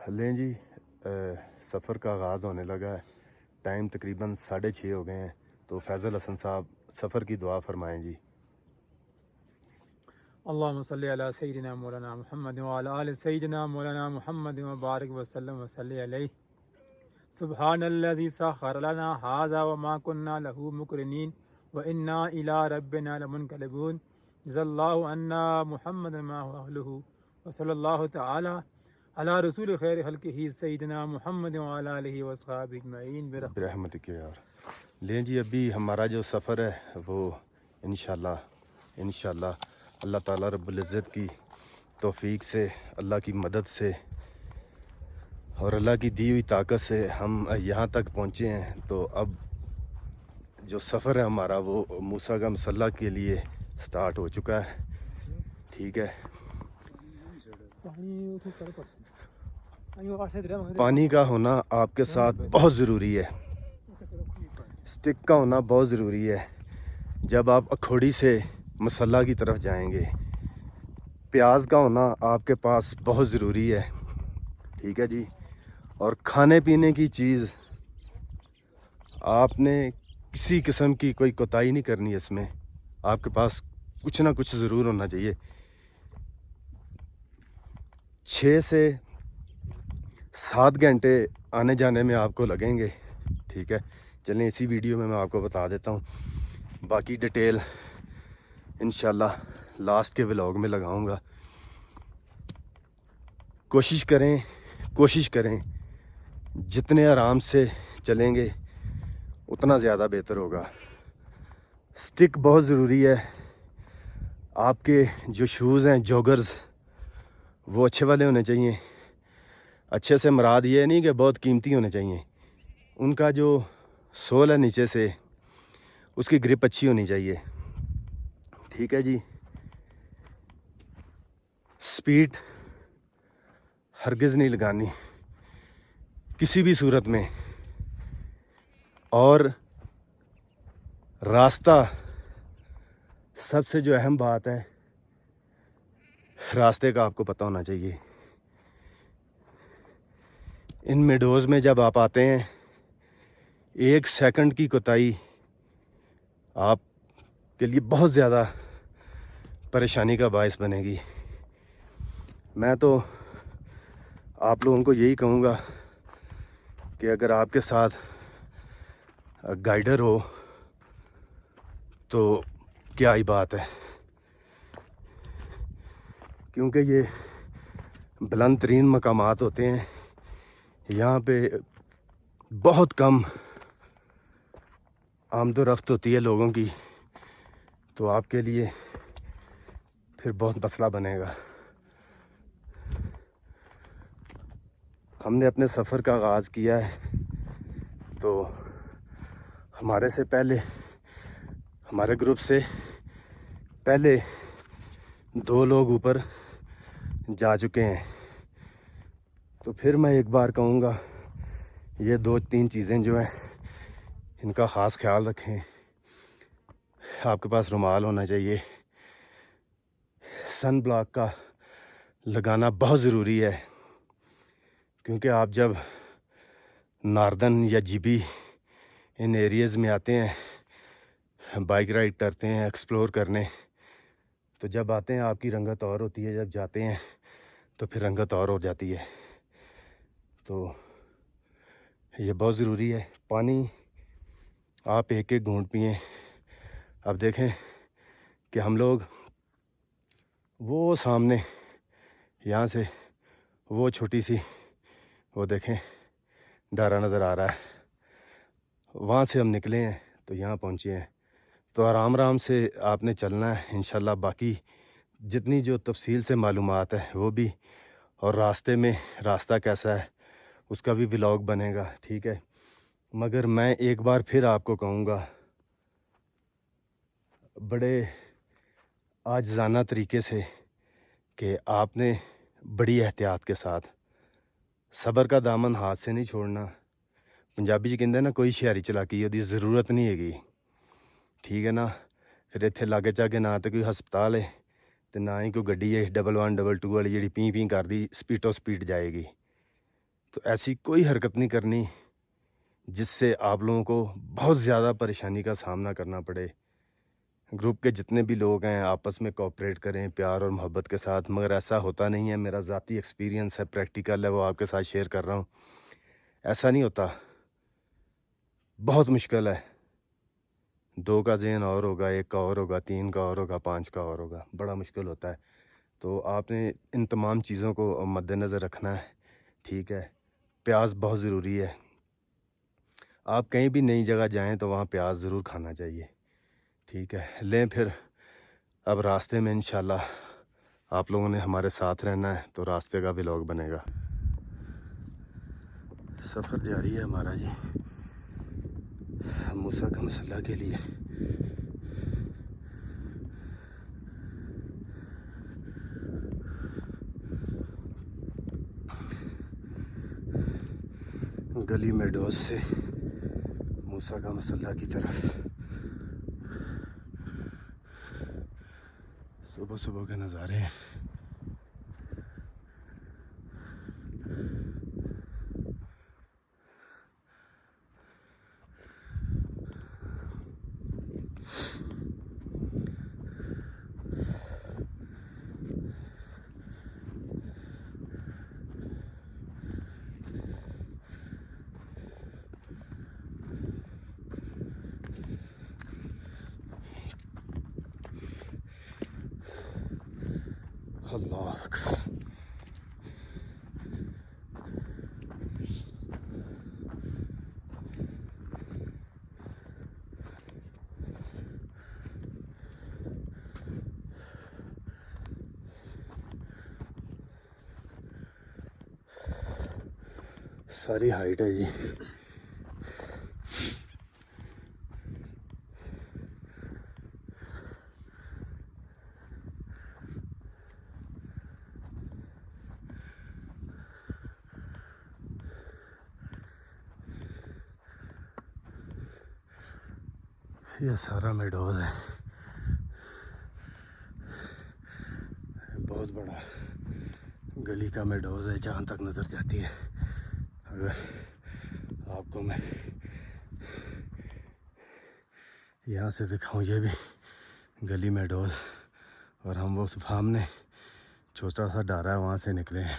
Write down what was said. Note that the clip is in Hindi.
लें जी, सफ़र का आगाज़ होने लगा है। टाइम तकरीबन 6:30 हो गए हैं। तो फैज़ल हसन साहब सफ़र की दुआ फरमाएं जी। अल्लाहुम्मा सल्ली अला सय्यिदिना मौलाना मुहम्मद व अला आलि सय्यिदिना मौलाना मुहम्मद व बारिक व सल्लम व सल्ली अलैहि। सुब्हानल्लज़ी सख़्ख़र लना हाज़ा व मा कुन्ना लहू मुक़रिनीन व इन्ना इला रब्बिना लमुनक़लिबून। जज़ल्लाहु अन्ना मुहम्मदन मा हुवा अहलुहु व सल्लल्लाहु तआला अला रसूल खैर खल्क़िही सय्यिदिना मुहम्मद व अला आलिहि व अस्हाबिहि अजमईन बिरहमतिक। रहमतिक यार। लें जी, अभी हमारा जो सफ़र है वो इंशाल्लाह अल्लाह ताला रब्बुल इज़्ज़त की तौफ़ीक से, अल्लाह की मदद से और अल्लाह की दी हुई ताकत से हम यहाँ तक पहुँचे हैं। तो अब जो सफ़र है हमारा वो मूसा का मसल्ला के लिए स्टार्ट हो चुका है। ठीक है। पानी का होना आपके साथ बहुत ज़रूरी है। स्टिक का होना बहुत ज़रूरी है। जब आप अखोड़ी से मसल्ला की तरफ जाएंगे, प्याज का होना आपके पास बहुत ज़रूरी है। ठीक है जी। और खाने पीने की चीज़ आपने किसी किस्म की कोई कोताही नहीं करनी है। इसमें आपके पास कुछ ना कुछ ज़रूर होना चाहिए। 6 से 7 घंटे आने जाने में आपको लगेंगे। ठीक है। चलें, इसी वीडियो में मैं आपको बता देता हूँ। बाकी डिटेल इंशाल्लाह लास्ट के व्लॉग में लगाऊंगा। कोशिश करें जितने आराम से चलेंगे उतना ज़्यादा बेहतर होगा। स्टिक बहुत ज़रूरी है। आपके जो शूज़ हैं जॉगर्स, वो अच्छे वाले होने चाहिए। अच्छे से मुराद ये नहीं कि बहुत कीमती होने चाहिए। उनका जो सोल है नीचे से, उसकी ग्रिप अच्छी होनी चाहिए। ठीक है जी। स्पीड हरगिज़ नहीं लगानी किसी भी सूरत में। और रास्ता, सबसे जो अहम बात है, रास्ते का आपको पता होना चाहिए। इन मेडोज़ में जब आप आते हैं, 1 सेकंड की कोताही आपके लिए बहुत ज़्यादा परेशानी का बायस बनेगी। मैं तो आप लोगों को यही कहूँगा कि अगर आपके साथ गाइडर हो तो क्या ही बात है, क्योंकि ये बुलंद तरीन मकामात होते हैं। यहाँ पे बहुत कम आमदोरफ्त होती है लोगों की, तो आपके लिए फिर बहुत मसला बनेगा। हमने अपने सफ़र का आगाज़ किया है, तो हमारे से पहले, हमारे ग्रुप से पहले 2 लोग ऊपर जा चुके हैं। तो फिर मैं एक बार कहूँगा, ये 2-3 चीज़ें जो हैं इनका ख़ास ख्याल रखें। आपके पास रुमाल होना चाहिए। सन ब्लॉक का लगाना बहुत ज़रूरी है, क्योंकि आप जब नार्दर्न या जीबी इन एरियाज़ में आते हैं, बाइक राइड करते हैं, एक्सप्लोर करने, तो जब आते हैं आपकी रंगत और होती है, जब जाते हैं तो फिर रंगत और हो जाती है। तो ये बहुत ज़रूरी है। पानी आप एक एक घूंट पिएं। अब देखें कि हम लोग वो सामने, यहाँ से वो छोटी सी, वो देखें डारा नज़र आ रहा है, वहाँ से हम निकले हैं तो यहाँ पहुँचे हैं। तो आराम आराम से आपने चलना है इंशाल्लाह। बाकी जितनी जो तफसील से मालूमात है वो भी, और रास्ते में रास्ता कैसा है उसका भी व्लॉग बनेगा। ठीक है। मगर मैं एक बार फिर आपको कहूँगा, बड़े आजिज़ाना तरीके से, कि आपने बड़ी एहतियात के साथ सब्र का दामन हाथ से नहीं छोड़ना। पंजाबी जी कहते हैं ना, कोई शहरी चलाकी ओहदी ज़रूरत नहीं हैगी। ठीक है ना। फिर इत्थे लागे चागे ना तो कोई हस्पताल है तो ना ही कोई गड्डी है 112 122 वाली जी पी पी करदी स्पीडो स्पीड जाएगी। तो ऐसी कोई हरकत नहीं करनी जिससे आप लोगों को बहुत ज़्यादा परेशानी का सामना करना पड़े। ग्रुप के जितने भी लोग हैं आपस में कोऑपरेट करें प्यार और मोहब्बत के साथ, मगर ऐसा होता नहीं है। मेरा ज़ाती एक्सपीरियंस है, प्रैक्टिकल है, वो आपके साथ शेयर कर रहा हूँ। ऐसा नहीं होता, बहुत मुश्किल है। 2 का ज़हन और होगा, 1 का और होगा, 3 का और होगा, 5 का और होगा, बड़ा मुश्किल होता है। तो आपने इन तमाम चीज़ों को मद्देनज़र रखना है, ठीक है। प्याज बहुत ज़रूरी है। आप कहीं भी नई जगह जाएं तो वहाँ प्याज ज़रूर खाना चाहिए, ठीक है। लें फिर अब रास्ते में इंशाल्लाह आप लोगों ने हमारे साथ रहना है, तो रास्ते का व्लॉग बनेगा। सफ़र जारी है हमारा जी मूसा का मसल्ला के लिए। गली मेडोज से मूसा का मसल्ला की तरफ सुबह सुबह के नज़ारे हैं। अल्लाह अकबर। सारी हाइट है जी। ये सारा मेडोज है, बहुत बड़ा गली का मेडोज है जहाँ तक नज़र जाती है। अगर आपको मैं यहाँ से दिखाऊं, ये भी गली मेडोज, और हम वो सामने छोटा सा डारा है वहाँ से निकले हैं।